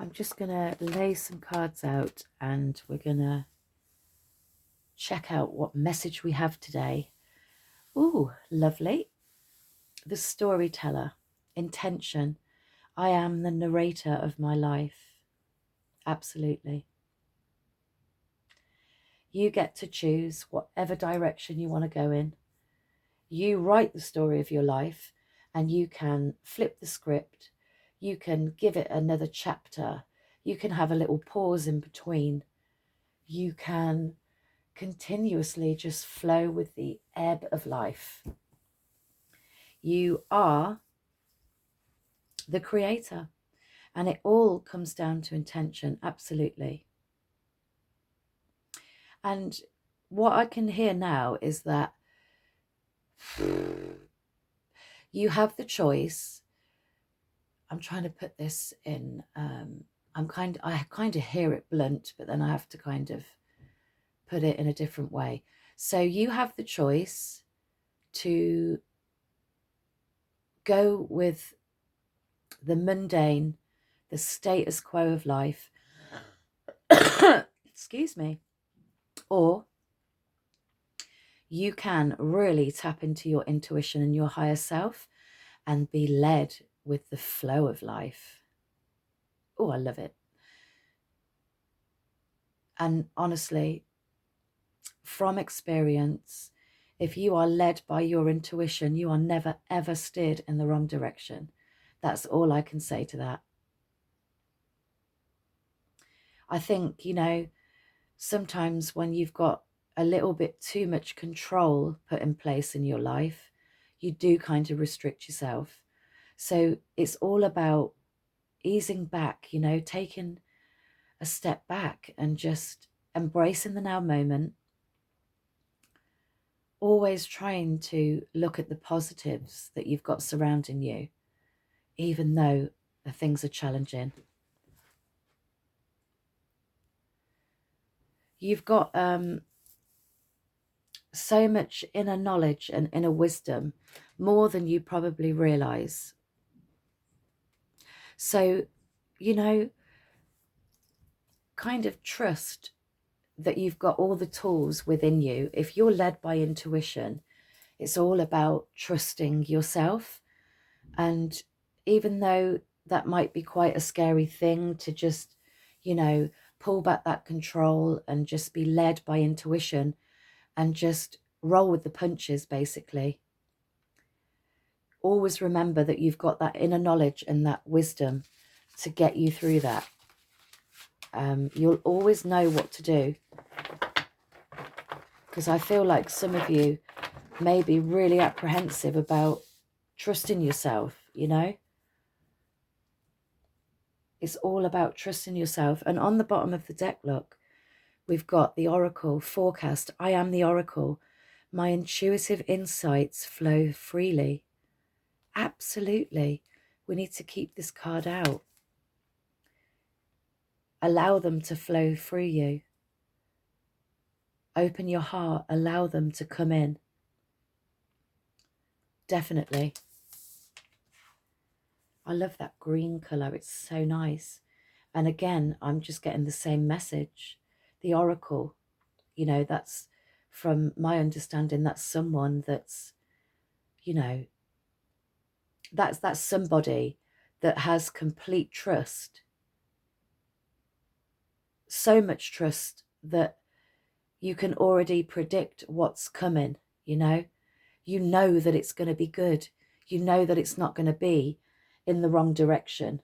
I'm just going to lay some cards out and we're going to check out what message we have today. Ooh, lovely. The storyteller, intention. I am the narrator of my life. Absolutely. You get to choose whatever direction you want to go in. You write the story of your life and you can flip the script. You can give it another chapter. You can have a little pause in between. You can continuously just flow with the ebb of life. You are the creator, and it all comes down to intention, absolutely. And what I can hear now is that you have the choice. I'm trying to put this in, I kind of hear it blunt, but then I have to kind of put it in a different way. So you have the choice to go with the mundane, the status quo of life, excuse me, or you can really tap into your intuition and your higher self and be led with the flow of life. Oh, I love it. And honestly, from experience, if you are led by your intuition, you are never, ever steered in the wrong direction. That's all I can say to that. I think, sometimes when you've got a little bit too much control put in place in your life, you do kind of restrict yourself. So it's all about easing back, taking a step back and just embracing the now moment, always trying to look at the positives that you've got surrounding you, even though the things are challenging. You've got so much inner knowledge and inner wisdom, more than you probably realize. So, kind of trust that you've got all the tools within you. If you're led by intuition, it's all about trusting yourself. And even though that might be quite a scary thing to just, pull back that control and just be led by intuition and just roll with the punches, basically. Always remember that you've got that inner knowledge and that wisdom to get you through that. You'll always know what to do, because I feel like some of you may be really apprehensive about trusting yourself, It's all about trusting yourself. And on the bottom of the deck, look, we've got the Oracle forecast. I am the Oracle. My intuitive insights flow freely. Absolutely. We need to keep this card out. Allow them to flow through you. Open your heart. Allow them to come in. Definitely. I love that green colour. It's so nice. And again, I'm just getting the same message. The Oracle, that's, from my understanding, that's someone that's, that's somebody that has complete trust. So much trust that you can already predict what's coming, You know that it's going to be good. You know that it's not going to be in the wrong direction.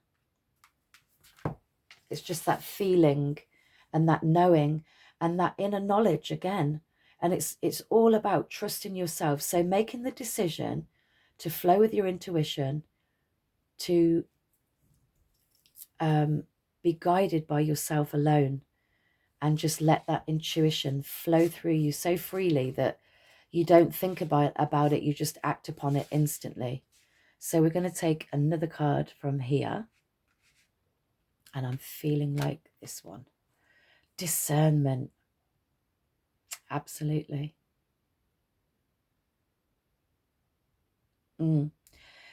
It's just that feeling and that knowing and that inner knowledge again. And it's all about trusting yourself. So making the decision to flow with your intuition, to be guided by yourself alone, and just let that intuition flow through you so freely that you don't think about it, you just act upon it instantly. So we're going to take another card from here. And I'm feeling like this one. Discernment. Absolutely.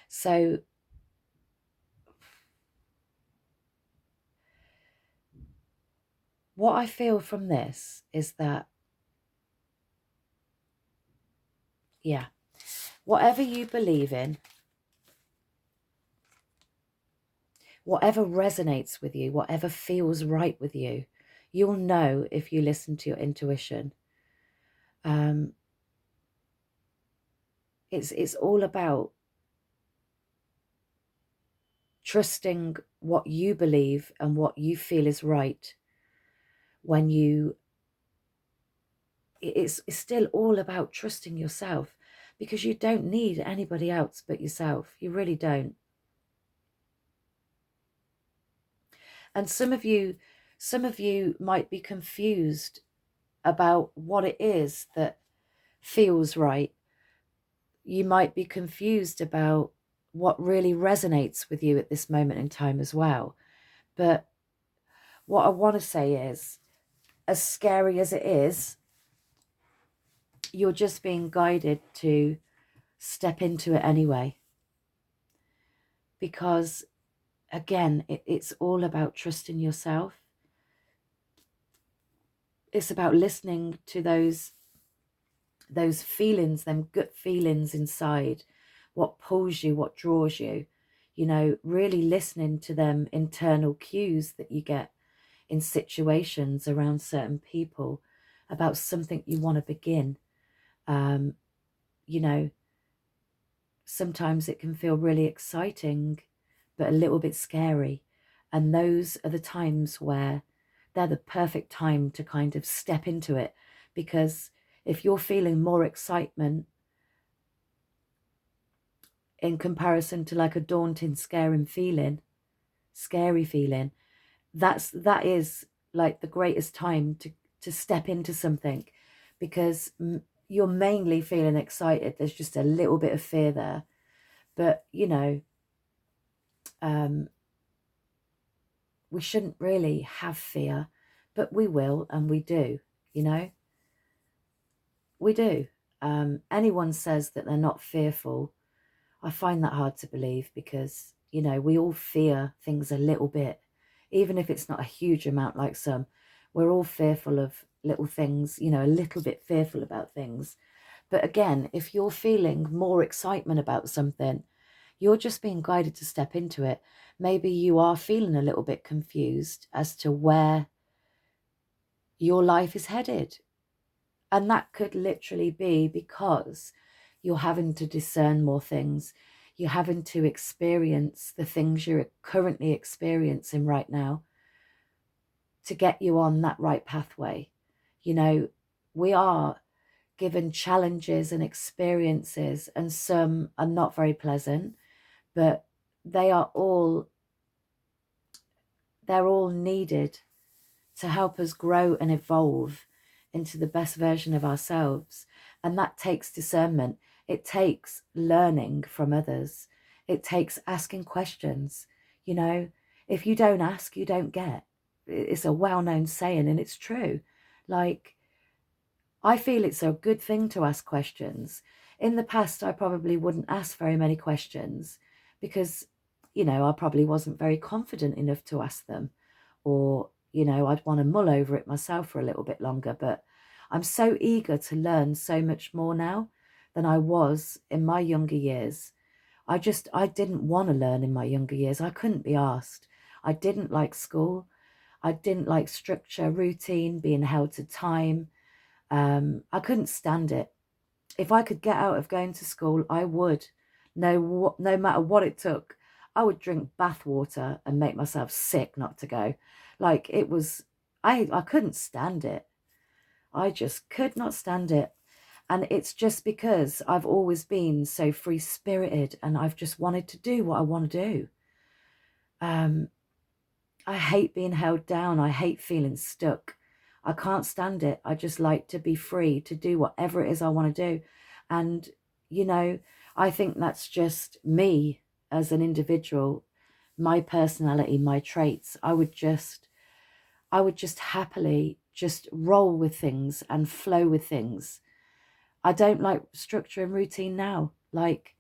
So what I feel from this is that, yeah, whatever you believe in, whatever resonates with you, whatever feels right with you, you'll know if you listen to your intuition. It's all about trusting what you believe and what you feel is right. When you, it's still all about trusting yourself, because you don't need anybody else but yourself. You really don't. And some of you might be confused about what it is that feels right. You might be confused about what really resonates with you at this moment in time as well. But what I want to say is, as scary as it is, you're just being guided to step into it anyway. Because again, it's all about trusting yourself. It's about listening to those feelings, them gut feelings inside, what pulls you, what draws you, you know, really listening to them internal cues that you get in situations around certain people about something you want to begin. You know, sometimes it can feel really exciting, but a little bit scary. And those are the times where they're the perfect time to kind of step into it. Because if you're feeling more excitement in comparison to like a daunting, scary feeling, that is like the greatest time to step into something, because you're mainly feeling excited. There's just a little bit of fear there. But, you know, we shouldn't really have fear, but we will, and we do, you know, we do. Anyone says that they're not fearful, I find that hard to believe, because, you know, we all fear things a little bit, even if it's not a huge amount like some. We're all fearful of little things, you know, a little bit fearful about things. But again, if you're feeling more excitement about something, you're just being guided to step into it. Maybe you are feeling a little bit confused as to where your life is headed. And that could literally be because you're having to discern more things. You're having to experience the things you're currently experiencing right now to get you on that right pathway. You know, we are given challenges and experiences, and some are not very pleasant, but they are all, they're all needed to help us grow and evolve into the best version of ourselves. And that takes discernment. It takes learning from others. It takes asking questions. You know, if you don't ask, you don't get. It's a well-known saying, and it's true. Like, I feel it's a good thing to ask questions. In the past, I probably wouldn't ask very many questions because, you know, I probably wasn't very confident enough to ask them, or, you know, I'd want to mull over it myself for a little bit longer. But I'm so eager to learn so much more now than I was in my younger years. I didn't want to learn in my younger years. I couldn't be asked. I didn't like school. I didn't like structure, routine, being held to time. I couldn't stand it. If I could get out of going to school, I would. No matter what it took. I would drink bath water and make myself sick not to go. Like, it was, I couldn't stand it. I just could not stand it. And it's just because I've always been so free spirited and I've just wanted to do what I want to do. I hate being held down. I hate feeling stuck. I can't stand it. I just like to be free to do whatever it is I want to do. And, you know, I think that's just me as an individual, my personality, my traits. I would just happily just roll with things and flow with things. I don't like structure and routine now. Like,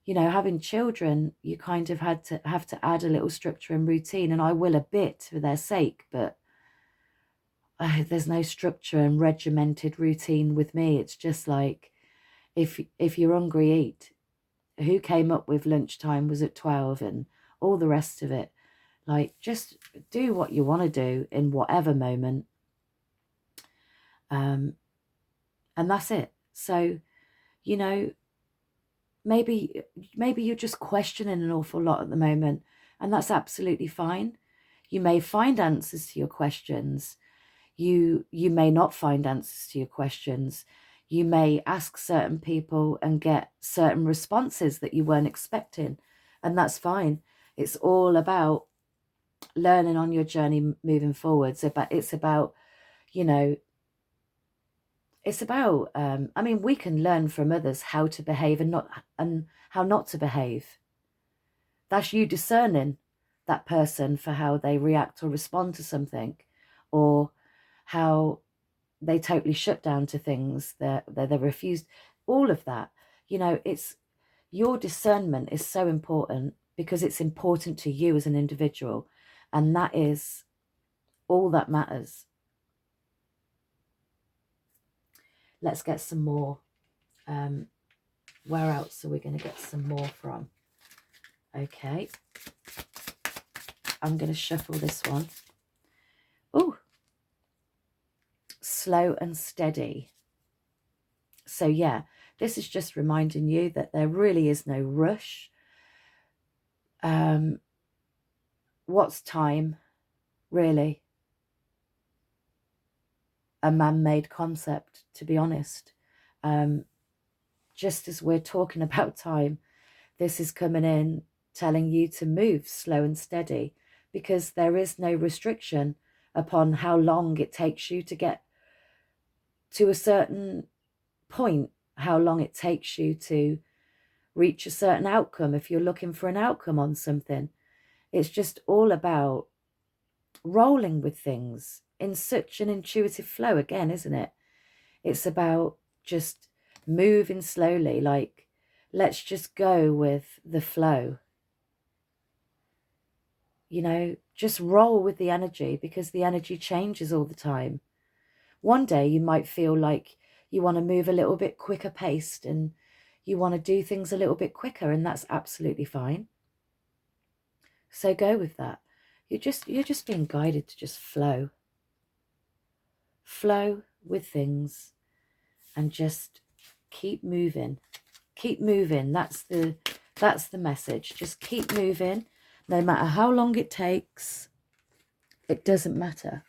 you know, having children, you kind of have to add a little structure and routine, and I will a bit for their sake, but there's no structure and regimented routine with me. It's just like, if you're hungry, eat. Who came up with lunchtime was at 12 and all the rest of it? Like, just do what you want to do in whatever moment. And that's it. So, you know, maybe you're just questioning an awful lot at the moment, and that's absolutely fine. You may find answers to your questions. You may not find answers to your questions. You may ask certain people and get certain responses that you weren't expecting, and that's fine. It's all about learning on your journey moving forwards. It's about, you know, it's about, I mean, we can learn from others how to behave and how not to behave. That's you discerning that person for how they react or respond to something, or how they totally shut down to things that they refused. All of that, you know, it's your discernment is so important because it's important to you as an individual, and that is all that matters. Let's get some more. Where else are we going to get some more from? Okay. I'm going to shuffle this one. Oh, slow and steady. So yeah, this is just reminding you that there really is no rush. What's time, really? A man-made concept, to be honest. Just as we're talking about time, this is coming in telling you to move slow and steady, because there is no restriction upon how long it takes you to get to a certain point, how long it takes you to reach a certain outcome if you're looking for an outcome on something. It's just all about rolling with things in such an intuitive flow again, isn't it? It's about just moving slowly, like, let's just go with the flow. You know, just roll with the energy, because the energy changes all the time. One day you might feel like you want to move a little bit quicker paced and you want to do things a little bit quicker, and that's absolutely fine. So go with that. You're just being guided to just flow. Flow with things and just keep moving. Keep moving. That's the message. Just keep moving. No matter how long it takes, it doesn't matter.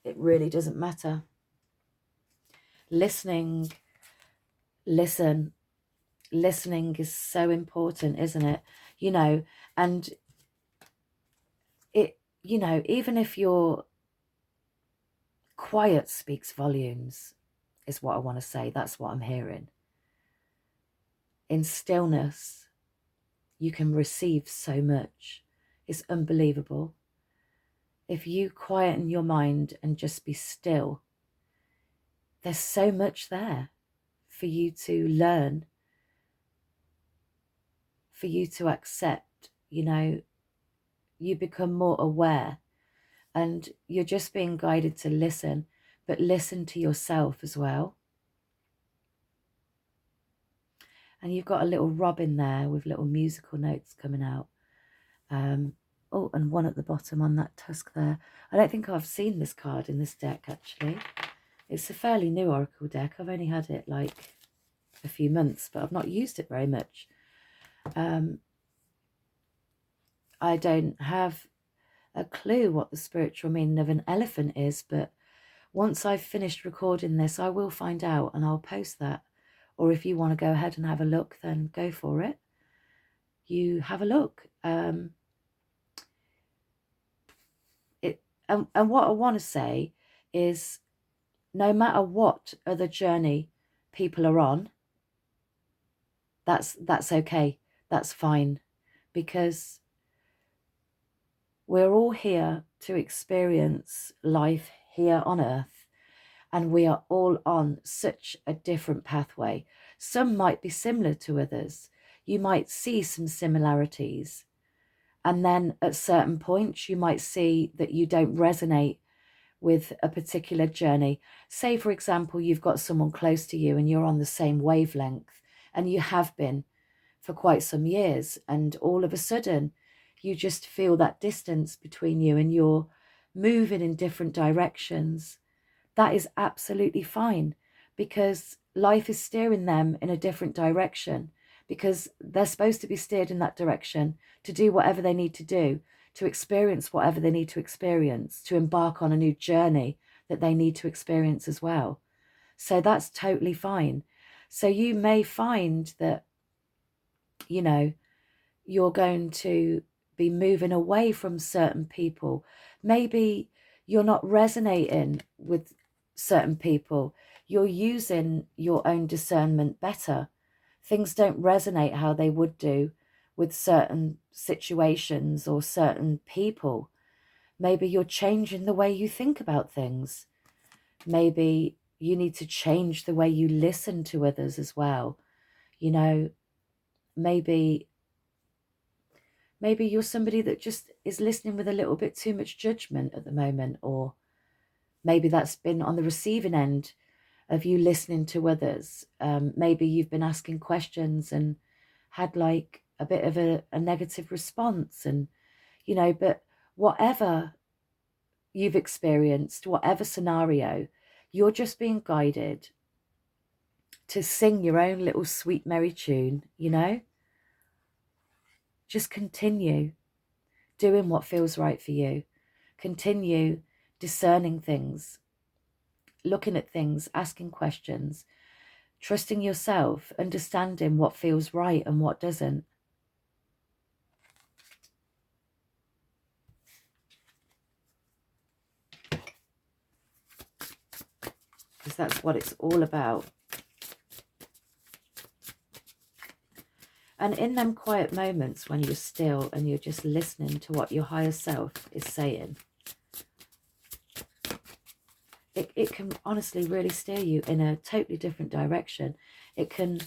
It really doesn't matter. Listening is so important, isn't it? You know, and it, you know, even if you're quiet speaks volumes, is what I want to say. That's what I'm hearing. In stillness, you can receive so much. It's unbelievable. If you quieten your mind and just be still, there's so much there for you to learn, for you to accept. You know, you become more aware, and you're just being guided to listen, but listen to yourself as well. And you've got a little robin there with little musical notes coming out. Oh, and one at the bottom on that tusk there. I don't think I've seen this card in this deck, actually. It's a fairly new Oracle deck. I've only had it like a few months, but I've not used it very much. I don't have a clue what the spiritual meaning of an elephant is, but once I've finished recording this, I will find out and I'll post that. Or if you want to go ahead and have a look, then go for it. You have a look. And what I want to say is, no matter what other journey people are on, that's okay. That's fine, because we're all here to experience life here on earth, and we are all on such a different pathway. Some might be similar to others. You might see some similarities, And then at certain points, you might see that you don't resonate with a particular journey. Say, for example, you've got someone close to you and you're on the same wavelength, and you have been for quite some years, and all of a sudden you just feel that distance between you and you're moving in different directions. That is absolutely fine, because life is steering them in a different direction, because they're supposed to be steered in that direction to do whatever they need to do, to experience whatever they need to experience, to embark on a new journey that they need to experience as well. So that's totally fine. So you may find that, you know, you're going to be moving away from certain people. Maybe you're not resonating with certain people. You're using your own discernment better. Things don't resonate how they would do with certain situations or certain people. Maybe you're changing the way you think about things. Maybe you need to change the way you listen to others as well. You know, maybe you're somebody that just is listening with a little bit too much judgment at the moment, or maybe that's been on the receiving end of you listening to others. Maybe you've been asking questions and had like a bit of a negative response, and you know, but whatever you've experienced, whatever scenario, you're just being guided to sing your own little sweet merry tune, you know. Just continue doing what feels right for you. Continue discerning things, looking at things, asking questions, trusting yourself, understanding what feels right and what doesn't. Because that's what it's all about. And in them quiet moments when you're still and you're just listening to what your higher self is saying, it can honestly really steer you in a totally different direction. It can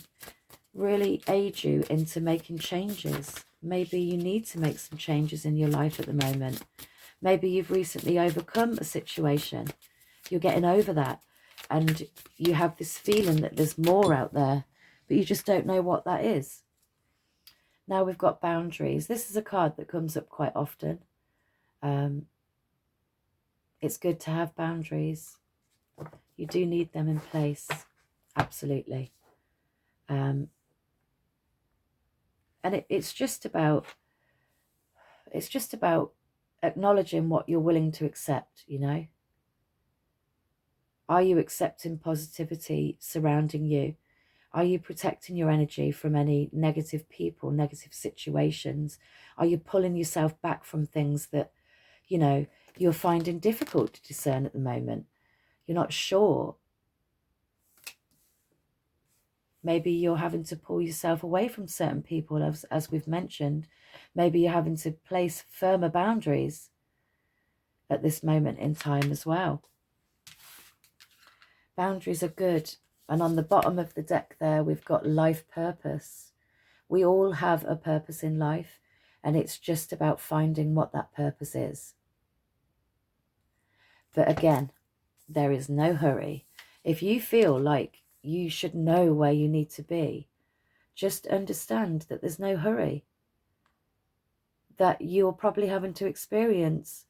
really aid you into making changes. Maybe you need to make some changes in your life at the moment. Maybe you've recently overcome a situation. You're getting over that, and you have this feeling that there's more out there, but you just don't know what that is. Now we've got boundaries. This is a card that comes up quite often. It's good to have boundaries. You do need them in place, absolutely. And it's just about acknowledging what you're willing to accept, you know. Are you accepting positivity surrounding you? Are you protecting your energy from any negative people, negative situations? Are you pulling yourself back from things that, you know, you're finding difficult to discern at the moment? You're not sure. Maybe you're having to pull yourself away from certain people, as we've mentioned. Maybe you're having to place firmer boundaries at this moment in time as well. Boundaries are good. And on the bottom of the deck there, we've got life purpose. We all have a purpose in life, and it's just about finding what that purpose is. But again, there is no hurry. If you feel like you should know where you need to be, just understand that there's no hurry. That you're probably having to experience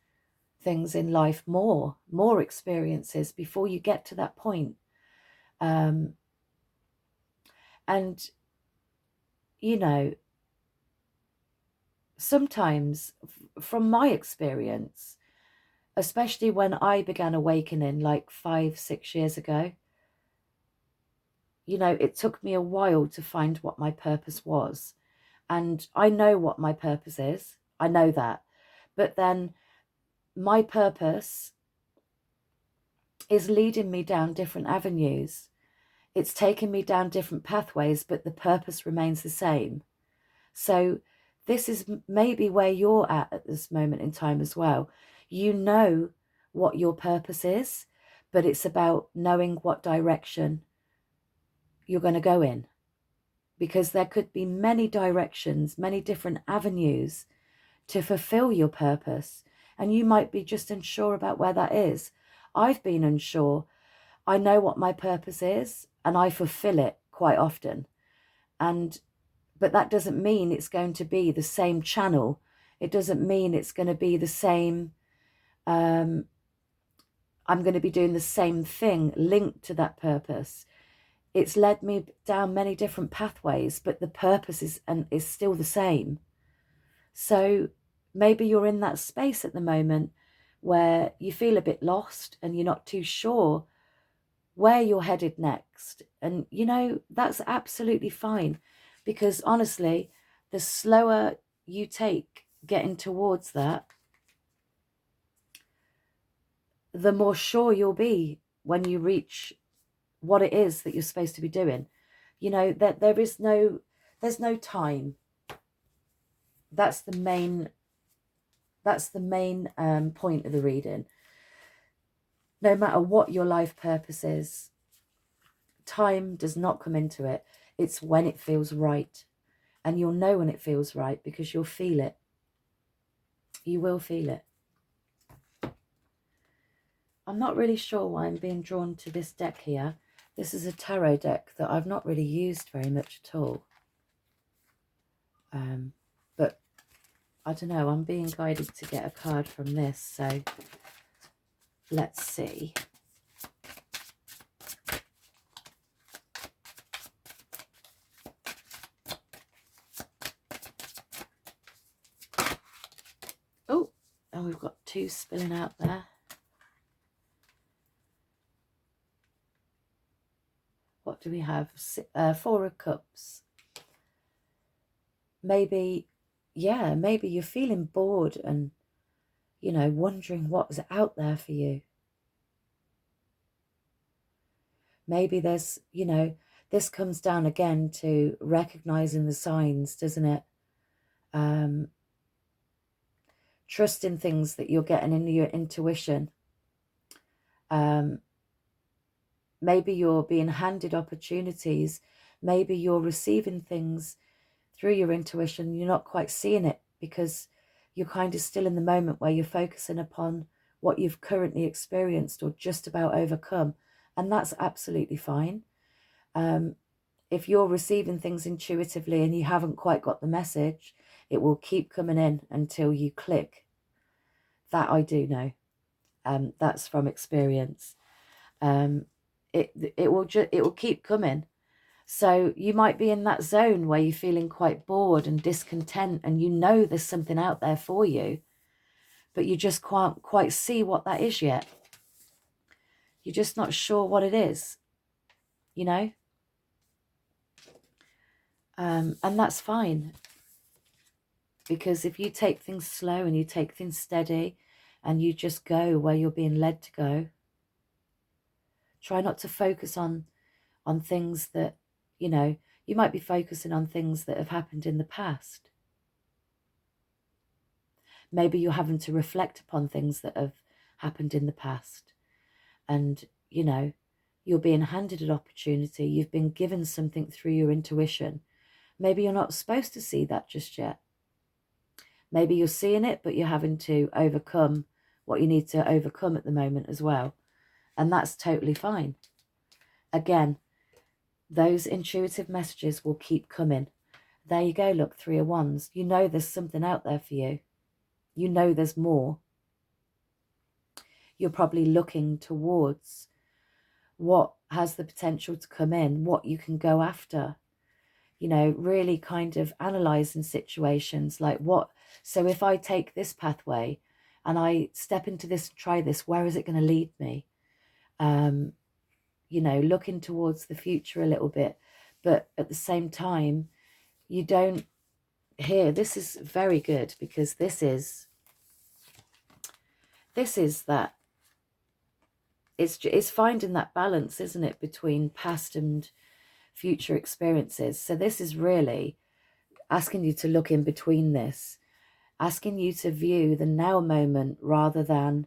things in life, more experiences before you get to that point. And, you know, sometimes from my experience, especially when I began awakening like 5-6 years ago, you know, it took me a while to find what my purpose was. And I know what my purpose is. I know that. But then my purpose is leading me down different avenues. It's taken me down different pathways, but the purpose remains the same. So this is maybe where you're at this moment in time as well. You know what your purpose is, but it's about knowing what direction you're going to go in. Because there could be many directions, many different avenues to fulfill your purpose. And you might be just unsure about where that is. I've been unsure. I know what my purpose is and I fulfill it quite often. But that doesn't mean it's going to be the same channel. It doesn't mean it's going to be the same, I'm going to be doing the same thing linked to that purpose. It's led me down many different pathways, but the purpose is still the same. So maybe you're in that space at the moment where you feel a bit lost and you're not too sure where you're headed next. And, that's absolutely fine, because honestly, the slower you take getting towards that, the more sure you'll be when you reach what it is that you're supposed to be doing. That there's no time. That's the main point of the reading. No matter what your life purpose is, time does not come into it. It's when it feels right. And you'll know when it feels right because you'll feel it. You will feel it. I'm not really sure why I'm being drawn to this deck here. This is a tarot deck that I've not really used very much at all. But I don't know, I'm being guided to get a card from this, so let's see. Oh, and we've got two spilling out there. What do we have? 4 of Cups. Maybe you're feeling bored and, wondering what's out there for you. Maybe there's, this comes down again to recognizing the signs, doesn't it? Trusting things that you're getting in your intuition. Maybe you're being handed opportunities. Maybe you're receiving things through your intuition. You're not quite seeing it because you're kind of still in the moment where you're focusing upon what you've currently experienced or just about overcome. And that's absolutely fine. If you're receiving things intuitively and you haven't quite got the message, it will keep coming in until you click. That I do know. That's from experience. It will keep coming. So you might be in that zone where you're feeling quite bored and discontent, and there's something out there for you, but you just can't quite see what that is yet. You're just not sure what it is, and that's fine, because if you take things slow and you take things steady and you just go where you're being led to go, try not to focus on things that, you might be focusing on things that have happened in the past. Maybe you're having to reflect upon things that have happened in the past. And, you're being handed an opportunity. You've been given something through your intuition. Maybe you're not supposed to see that just yet. Maybe you're seeing it, but you're having to overcome what you need to overcome at the moment as well. And that's totally fine. Again, those intuitive messages will keep coming. There you go, look, 3 of Wands. There's something out there for you. There's more. You're probably looking towards what has the potential to come in, what you can go after. Really kind of analysing situations like so if I take this pathway and I step into this and try this, where is it going to lead me? Looking towards the future a little bit, but at the same time, you don't hear, this is very good, because this is that, it's finding that balance, isn't it, between past and future experiences. So this is really asking you to look in between this, asking you to view the now moment rather than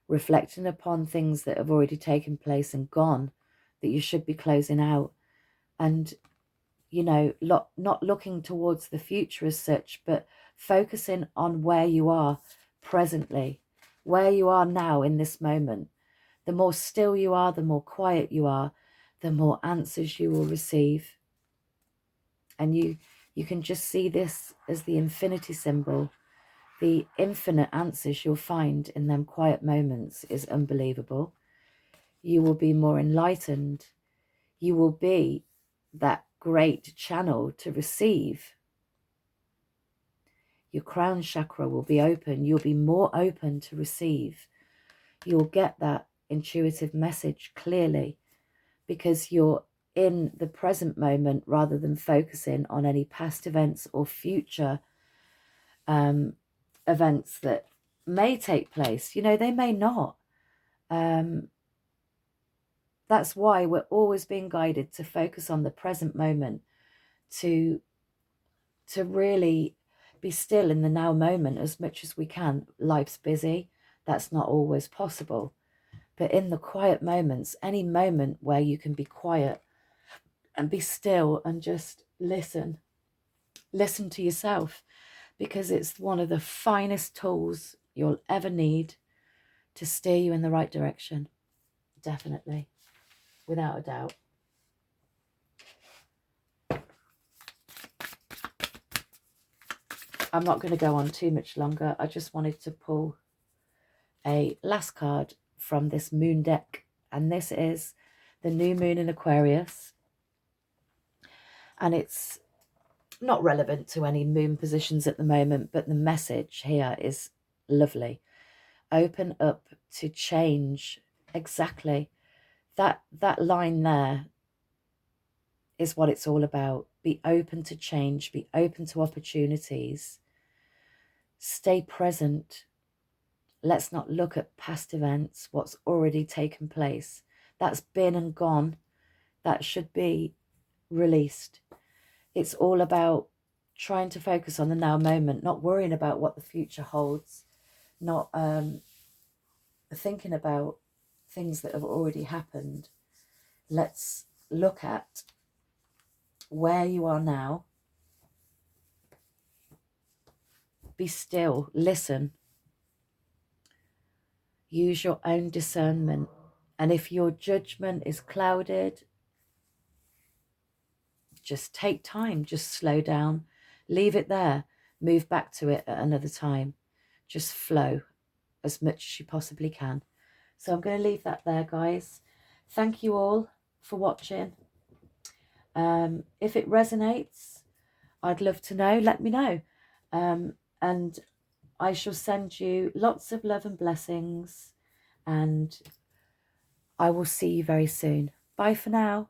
reflecting upon things that have already taken place and gone, that you should be closing out. And, you know, not looking towards the future as such, but focusing on where you are presently, where you are now in this moment. The more still you are, the more quiet you are, the more answers you will receive. And you can just see this as the infinity symbol. The infinite answers you'll find in them quiet moments is unbelievable. You will be more enlightened. You will be that great channel to receive. Your crown chakra will be open. You'll be more open to receive. You'll get that intuitive message clearly because you're in the present moment rather than focusing on any past events or future events that may take place. You know, they may not. That's why we're always being guided to focus on the present moment, to really be still in the now moment as much as we can. Life's busy. That's not always possible. But in the quiet moments, any moment where you can be quiet and be still and just listen to yourself, because it's one of the finest tools you'll ever need to steer you in the right direction. Definitely, without a doubt. I'm not going to go on too much longer. I just wanted to pull a last card from this moon deck, and this is the new moon in Aquarius, and it's not relevant to any moon positions at the moment, but the message here is lovely. Open up to change. Exactly. That line there is what it's all about. Be open to change. Be open to opportunities. Stay present. Let's not look at past events, what's already taken place. That's been and gone. That should be released. It's all about trying to focus on the now moment, not worrying about what the future holds, not thinking about things that have already happened. Let's look at where you are now. Be still, listen. Use your own discernment. And if your judgment is clouded, just take time, just slow down, leave it there, move back to it at another time. Just flow as much as you possibly can. So I'm going to leave that there, guys. Thank you all for watching. If it resonates, I'd love to know. Let me know. And I shall send you lots of love and blessings. And I will see you very soon. Bye for now.